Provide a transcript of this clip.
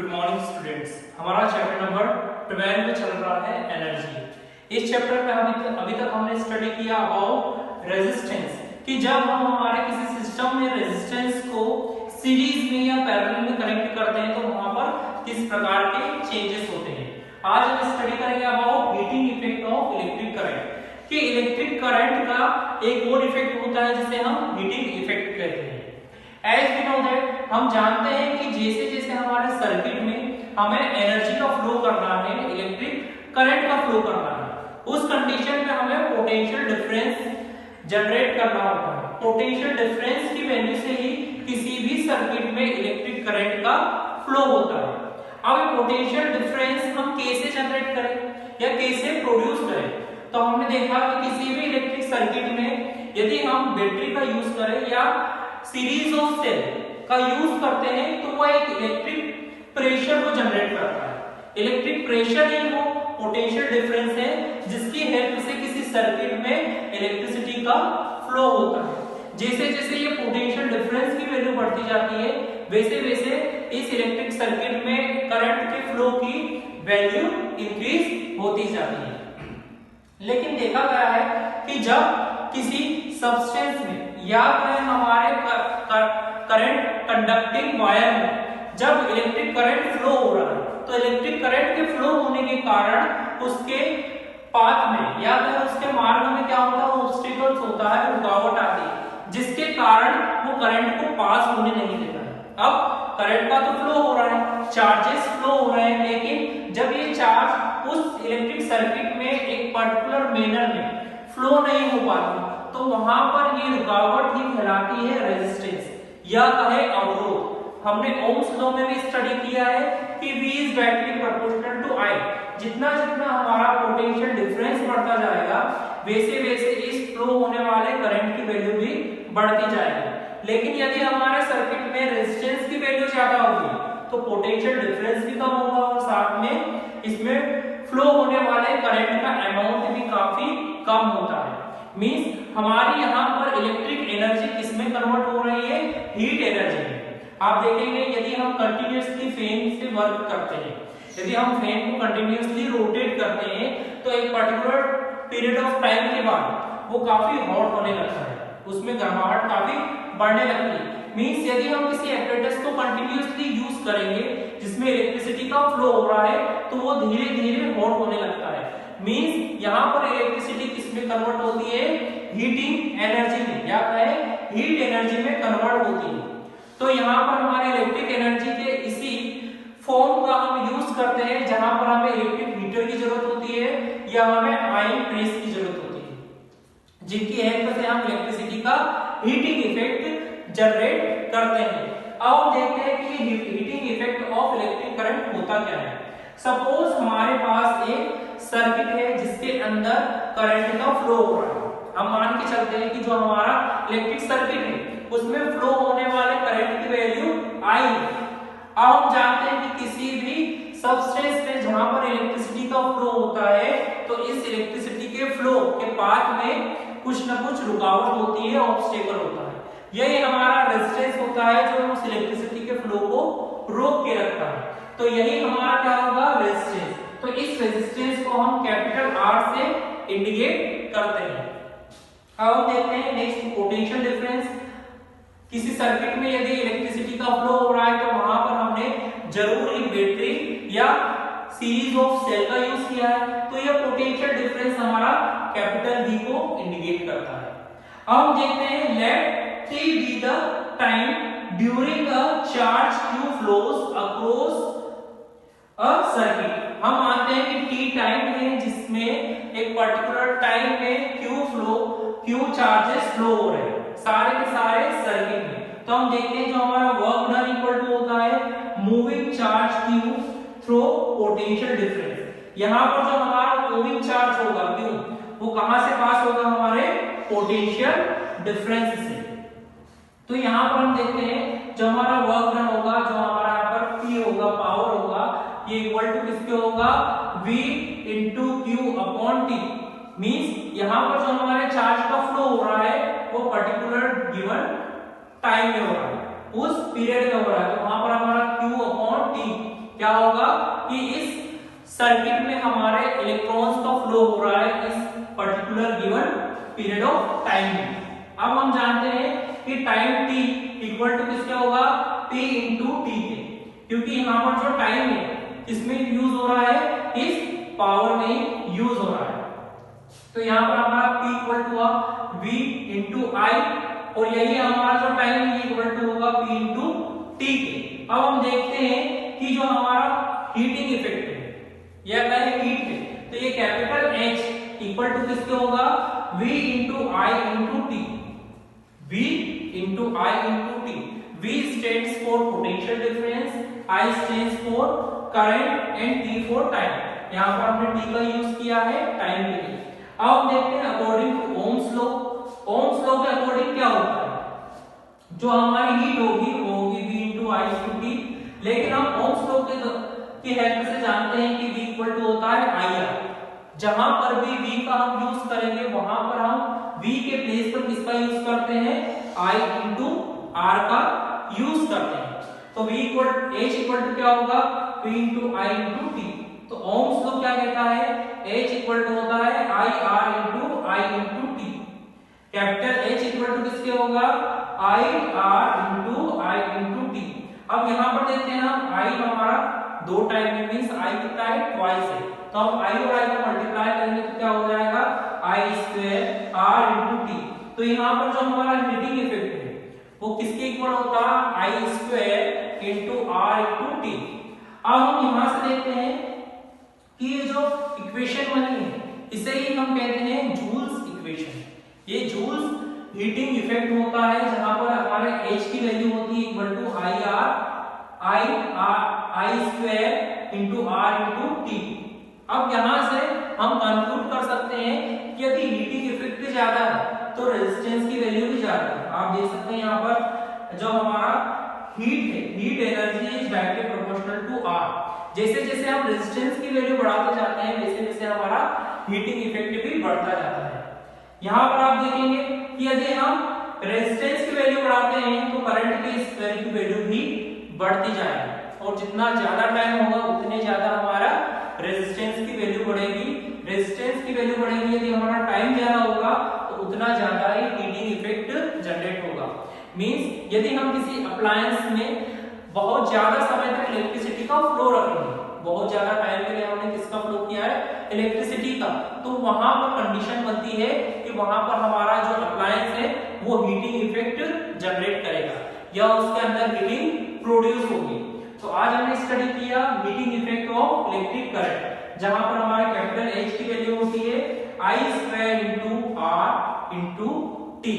Good morning students. हमारा chapter number 12 में चल रहा है एनर्जी। इस चैप्टर में अभी तक हमने स्टडी किया अबाउट रेजिस्टेंस कि जब हम हमारे किसी सिस्टम में रेजिस्टेंस को सीरीज में या पैरेलल में कनेक्ट करते हैं तो वहां पर किस प्रकार के चेंजेस होते हैं। आज हम स्टडी करेंगे about heating effect of electric current कि इलेक्ट्रिक करंट का एक और इफेक्ट होता है जिसे हम हीटिंग इफेक्ट कहते हैं। एज वी नो दैट हम जानते हैं कि जैसे जैसे हमारे सर्किट में हमें एनर्जी का फ्लो करना है, इलेक्ट्रिक करंट का फ्लो करना है, उस कंडीशन में हमें पोटेंशियल डिफरेंस जनरेट करना होता है। पोटेंशियल डिफरेंस की वैल्यू से ही किसी भी सर्किट में इलेक्ट्रिक करंट का फ्लो होता है। अब पोटेंशियल डिफरेंस हम कैसे जनरेट करें या कैसे प्रोड्यूस करें, तो हमने देखा कि किसी भी इलेक्ट्रिक सर्किट में यदि हम बैटरी का यूज करें या सीरीज ऑफ सेल का यूज करते हैं तो वो एक इलेक्ट्रिक प्रेशर को जनरेट करता है। इलेक्ट्रिक प्रेशर ही वो पोटेंशियल डिफरेंस है जिसकी हेल्प से किसी सर्किट में इलेक्ट्रिसिटी का फ्लो होता है। जैसे जैसे ये पोटेंशियल डिफरेंस की वैल्यू बढ़ती जाती है वैसे वैसे इस इलेक्ट्रिक सर्किट में करंट के फ्लो की वैल्यू इंक्रीज होती जाती है। लेकिन देखा गया है कि जब किसी सब्सटेंस में या फिर हमारे करंट कंडक्टिंग वायर में जब इलेक्ट्रिक करंट फ्लो हो रहा है तो इलेक्ट्रिक करंट के फ्लो होने के कारण उसके पाथ में या फिर उसके मार्ग में क्या होता है, ऑब्स्टिकल्स होता है, रुकावट आती है जिसके कारण वो करंट को पास होने नहीं देता है। अब करंट का तो फ्लो हो रहा है, चार्जेस फ्लो हो रहे हैं, लेकिन जब ये चार्ज उस इलेक्ट्रिक सर्किट में एक पर्टिकुलर मैनर में फ्लो नहीं हो पाती तो वहां पर ये रुकावट ही कहलाती है रेजिस्टेंस या कहे अवरोध। हमने ओम्स लॉ में भी स्टडी किया है कि V is directly proportional to I। जितना जितना हमारा पोटेंशियल डिफरेंस बढ़ता जाएगा वैसे वैसे इस फ्लो होने वाले करंट की वैल्यू भी बढ़ती जाएगी। लेकिन यदि हमारे सर्किट में रेजिस्टेंस की वैल्यू ज्यादा होगी तो पोटेंशियल डिफरेंस भी कम होगा और साथ में इसमें फ्लो होने वाले करंट का अमाउंट भी काफी कम होता है। मींस हमारी यहाँ पर इलेक्ट्रिक एनर्जी किसमें कन्वर्ट हो रही है, हीट एनर्जी में। आप देखेंगे यदि हम कंटिन्यूअसली फैन से वर्क करते हैं, यदि हम फैन को कंटिन्यूअसली रोटेट करते हैं तो एक पर्टिकुलर पीरियड ऑफ टाइम के बाद वो काफी हॉट होने लगता है, उसमें गर्माहट काफी बढ़ने लगती है। मींस यदि हम किसी एपरेटस को कंटिन्यूअसली यूज करेंगे जिसमें इलेक्ट्रिसिटी का फ्लो हो रहा है तो वो धीरे धीरे हॉट होने लगता है। मींस यहाँ पर इलेक्ट्रिसिटी किसमें कन्वर्ट होती है, हीटिंग एनर्जी में या कहे हीट एनर्जी में कन्वर्ट होती है। तो यहाँ पर हमारे इलेक्ट्रिक एनर्जी के इसी फॉर्म का हम यूज करते हैं जहां पर हमें इलेक्ट्रिक हीटर की जरूरत होती है या हमें आयन प्रेस की जरूरत होती है जिनकी हेल्प से हम इलेक्ट्रिसिटी का हीटिंग इफेक्ट जनरेट करते हैं। अब हम देखते हैं कि heating effect of electric current होता क्या है। सपोज हमारे पास एक सर्किट है जिसके अंदर करंट का फ्लो हो रहा है। हम मान के चलते हैं कि जो हमारा इलेक्ट्रिक सर्किट है उसमें फ्लो होने वाले करंट की वैल्यू I है। अब हम जानते हैं कि किसी भी सब्सटेंस में जहां पर इलेक्ट्रिसिटी का फ्लो होता है तो इस इलेक्ट्रिसिटी के फ्लो के पाथ में कुछ ना कुछ रुकावट होती है, ऑब्स्टेकल होता है। यही हमारा रेजिस्टेंस होता है जो उस इलेक्ट्रिसिटी के फ्लो को रोक के रखता है। तो यही हमारा क्या होगा, रेजिस्टेंस। तो इस रेजिस्टेंस को हम कैपिटल R से इंडिकेट करते हैं। अब हम देखते हैं नेक्स्ट पोटेंशियल डिफरेंस। किसी सर्किट में यदि इलेक्ट्रिसिटी का फ्लो हो रहा है तो वहां पर हमने जरूर एक बैटरी या सीरीज ऑफ सेल का यूज किया है तो यह पोटेंशियल डिफरेंस हमारा कैपिटल V को इंडिकेट करता है। अब हम देखते हैं late t be the time during a charge q flows across a circuit। हम मानते हैं कि t टाइम है जिसमें एक पर्टिकुलर टाइम में q चार्जेस फ्लो हो रहे हैं सारे के सारे सर्किट में। तो हम देखते हैं जो हमारा वर्क डन इक्वल टू होता है moving charge q through potential difference. यहाँ पर जो हमारा मूविंग चार्ज होगा q वो कहां से पास होगा, हमारे पोटेंशियल डिफरेंस से। तो यहाँ पर हम देखते हैं जो हमारा वर्क डन होगा, जो हमारा यहाँ पर P होगा, पावर होगा, ये इक्वल टू किसके होगा, V into Q upon T। Means यहाँ पर जो हमारे चार्ज का फ्लो हो रहा है वो पर्टिकुलर गिवन टाइम में हो रहा है, उस पीरियड में हो रहा है, तो वहां पर हमारा Q अपॉन T क्या होगा कि इस सर्किट में हमारे इलेक्ट्रॉन्स का फ्लो हो रहा है इस particular given period of time में। अब हम जानते हैं कि टाइम t इक्वल टू किसके होगा, p इंटू टी के, क्योंकि यहाँ पर जो टाइम है इसमें यूज हो रहा है, इस पावर में यूज हो रहा है। तो यहाँ पर हमारा p इक्वल टू हुआ v इंटू आई, और यही हमारा जो टाइम है इक्वल टू होगा p इंटू टी के। अब हम देखते हैं कि जो हमारा हीटिंग इफेक्ट है, यह क्या है, हीट है, तो ये कैपिटल H इक्वल टू किसके होगा, v into I into T, v into I into T. v stands for potential difference, I stands for current and t for time। यहाँ पर हमने t का यूज किया है टाइम के लिए। अब हम देखते हैं according to Ohm's law, Ohm's law के अकॉर्डिंग क्या होता है, जो हमारी हीट होगी वो होगी v into I into T, लेकिन हम ओम्स लॉ की हेल्प से जानते हैं कि v इक्वल टू होता है आई आर। जहां पर भी v का हम यूज करेंगे वहां पर हम v के प्लेस पर किसका यूज करते हैं, i इंटू r का यूज करते हैं। तो v equal h equal to क्या होगा, v into I into T. तो ओम्स लॉ क्या कहता है, h इक्वल टू होता है i r into I into T. Capital H equal to किसके होगा, i r into I into T. अब यहाँ पर देखते हैं हम i हमारा दो टाइम में मींस i कितना है, ट्वाइस है, तो हम i और i को मल्टीप्लाई करेंगे तो क्या हो जाएगा, i square r into T. तो यहाँ पर जो हमारा हीटिंग इफेक्ट है वो किसके इक्वल होता है, i square into r into T. अब हम यहाँ से देखते हैं कि ये जो इक्वेशन बनी है इसे ही हम कहते हैं जूल्स इक्वेशन। ये जूल्स हीटिंग इफेक्ट होता है जहां पर हमारे h की वैल्यू होती है equal to I square into R into T. अब यहां से हम कंक्लूड कर सकते हैं कि यदि हीटिंग इफेक्ट ज्यादा है तो रेजिस्टेंस की वैल्यू भी ज्यादा है। आप देख सकते हैं यहाँ पर जो हमारा हीट है, heat energy is directly proportional to R. जैसे जैसे हम रेजिस्टेंस की वैल्यू बढ़ाते जाते हैं वैसे वैसे हमारा हीटिंग इफेक्ट भी बढ़ता जाता है। यहाँ पर आप देखेंगे कि यदि हम रेजिस्टेंस की वैल्यू बढ़ाते हैं तो करंट के स्क्वायर की वैल्यू भी बढ़ती जाएगी, और जितना ज्यादा टाइम होगा उतने ज्यादा हमारा रेजिस्टेंस की वैल्यू बढ़ेगी। रेजिस्टेंस की वैल्यू बढ़ेगी यदि हमारा टाइम ज्यादा होगा तो उतना ज्यादा ही हीटिंग इफेक्ट जनरेट होगा। मींस यदि हम किसी अप्लायंस में बहुत ज्यादा समय तक इलेक्ट्रिसिटी का फ्लो रखेंगे, बहुत ज्यादा टाइम के लिए हमने किसका फ्लो किया है, इलेक्ट्रिसिटी का, तो वहां पर कंडीशन बनती है कि वहां पर हमारा जो अप्लायंस है वो हीटिंग इफेक्ट जनरेट करेगा या उसके अंदर हीटिंग प्रोड्यूस होगी। तो आज हमने स्टडी किया heating effect of electric current, जहां पर हमारे कैपिटल H की वैल्यू होती है I square into R into T।